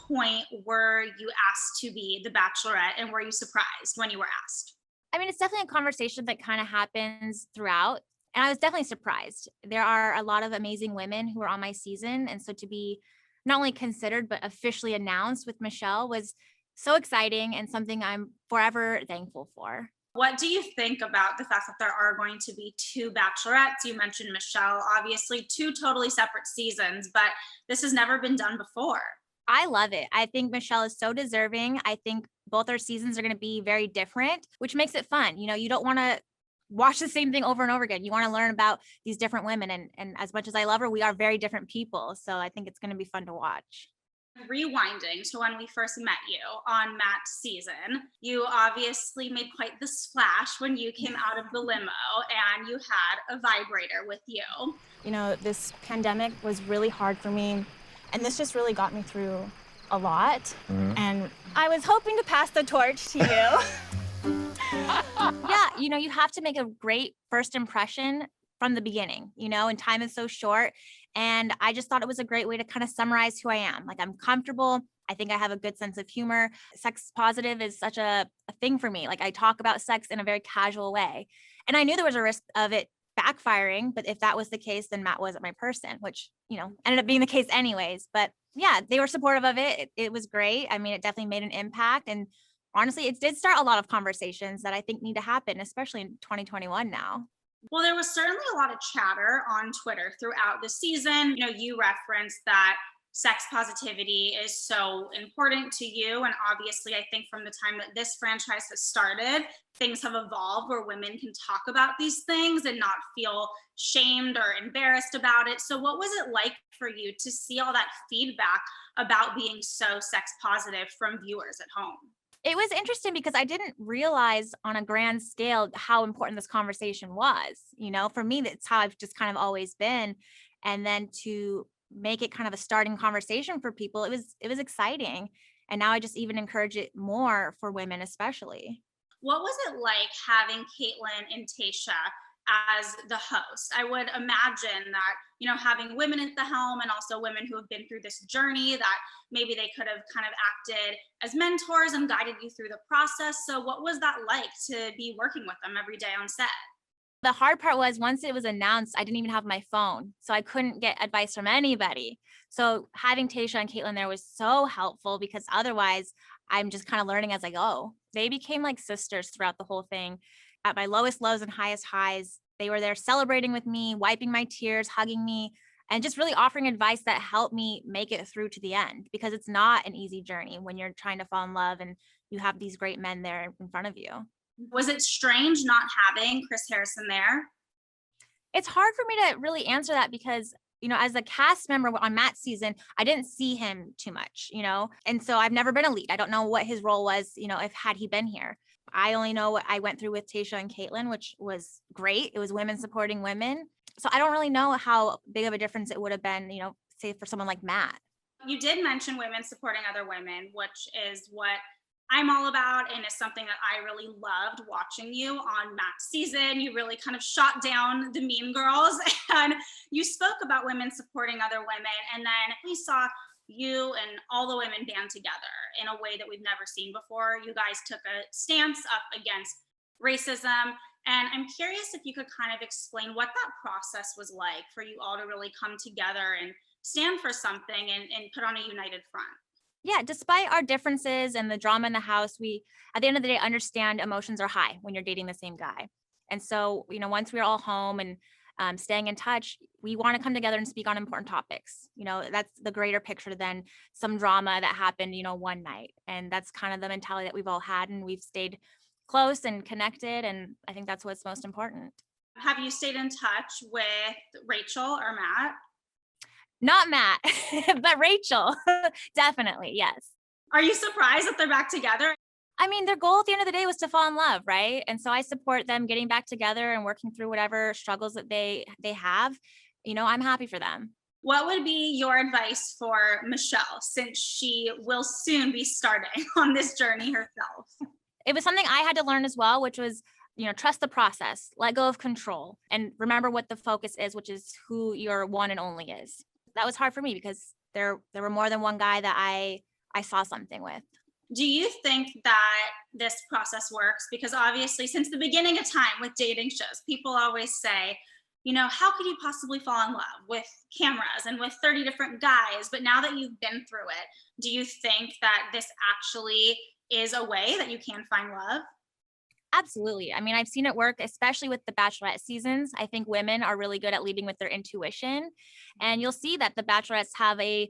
point were you asked to be the Bachelorette, and were you surprised when you were asked? I mean, it's definitely a conversation that kind of happens throughout. And I was definitely surprised. There are a lot of amazing women who are on my season. And so to be not only considered, but officially announced with Michelle was so exciting and something I'm forever thankful for. What do you think about the fact that there are going to be two Bachelorettes? You mentioned Michelle, obviously, two totally separate seasons, but this has never been done before. I love it. I think Michelle is so deserving. I think both our seasons are going to be very different, which makes it fun. You don't want to watch the same thing over and over again. You want to learn about these different women. And as much as I love her, we are very different people. So I think it's going to be fun to watch. Rewinding to when we first met you on Matt's season, you obviously made quite the splash when you came out of the limo and you had a vibrator with you. This pandemic was really hard for me, and this just really got me through a lot. Mhm. And I was hoping to pass the torch to you. Yeah, you have to make a great first impression from the beginning, and time is so short. And I just thought it was a great way to kind of summarize who I am. Like, I'm comfortable. I think I have a good sense of humor. Sex positive is such a thing for me. Like, I talk about sex in a very casual way. And I knew there was a risk of it backfiring, but if that was the case, then Matt wasn't my person, which, ended up being the case anyways. But yeah, they were supportive of it. It was great. I mean, it definitely made an impact. And honestly, it did start a lot of conversations that I think need to happen, especially in 2021 now. Well, there was certainly a lot of chatter on Twitter throughout the season. You referenced that sex positivity is so important to you. And obviously, I think from the time that this franchise has started, things have evolved where women can talk about these things and not feel shamed or embarrassed about it. So what was it like for you to see all that feedback about being so sex positive from viewers at home? It was interesting because I didn't realize on a grand scale how important this conversation was. For me, that's how I've just kind of always been. And then to make it kind of a starting conversation for people, it was exciting. And now I just even encourage it more for women, especially. What was it like having Kaitlyn and Tayshia as the host? I would imagine that, having women at the helm and also women who have been through this journey, that maybe they could have kind of acted as mentors and guided you through the process. So what was that like to be working with them every day on set? The hard part was once it was announced, I didn't even have my phone. So I couldn't get advice from anybody. So having Tayshia and Kaitlyn there was so helpful because otherwise I'm just kind of learning as I go. They became like sisters throughout the whole thing. At my lowest lows and highest highs, they were there celebrating with me, wiping my tears, hugging me, and just really offering advice that helped me make it through to the end, because it's not an easy journey when you're trying to fall in love and you have these great men there in front of you. Was it strange not having Chris Harrison there? It's hard for me to really answer that because, as a cast member on Matt's season, I didn't see him too much, and so I've never been a lead. I don't know what his role was, if had he been here. I only know what I went through with Tayshia and Kaitlyn, which was great. It was women supporting women. So I don't really know how big of a difference it would have been, say for someone like Matt. You did mention women supporting other women, which is what I'm all about, and is something that I really loved watching you on Matt's season. You really kind of shot down the mean girls and you spoke about women supporting other women. And then we saw you and all the women band together in a way that we've never seen before. You guys took a stance up against racism. And I'm curious if you could kind of explain what that process was like for you all to really come together and stand for something and put on a united front. Yeah, despite our differences and the drama in the house, we, at the end of the day, understand emotions are high when you're dating the same guy. And so, once we're all home and staying in touch, we want to come together and speak on important topics. That's the greater picture than some drama that happened, one night. And that's kind of the mentality that we've all had, and we've stayed close and connected. And I think that's what's most important. Have you stayed in touch with Rachel or Matt? Not Matt, but Rachel, definitely, yes. Are you surprised that they're back together? I mean, their goal at the end of the day was to fall in love, right? And so I support them getting back together and working through whatever struggles that they have. I'm happy for them. What would be your advice for Michelle, since she will soon be starting on this journey herself? It was something I had to learn as well, which was, trust the process, let go of control, and remember what the focus is, which is who your one and only is. That was hard for me because there were more than one guy that I I saw something with. Do you think that this process works? Because obviously, since the beginning of time with dating shows, people always say, you know, how could you possibly fall in love with cameras and with 30 different guys? But now that you've been through it, do you think that this actually is a way that you can find love? Absolutely. I mean, I've seen it work, especially with the Bachelorette seasons. I think women are really good at leading with their intuition. And you'll see that the Bachelorettes have a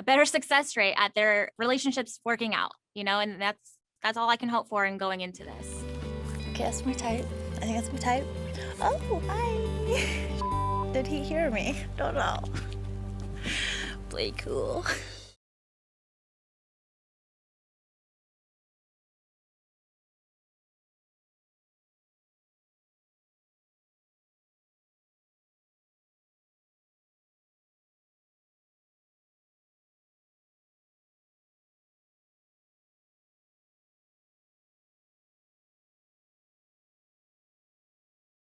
better success rate at their relationships working out, you know, and that's all I can hope for in going into this. Okay, that's my type. I think that's my type. Oh, hi. Did he hear me? Don't know. Play cool.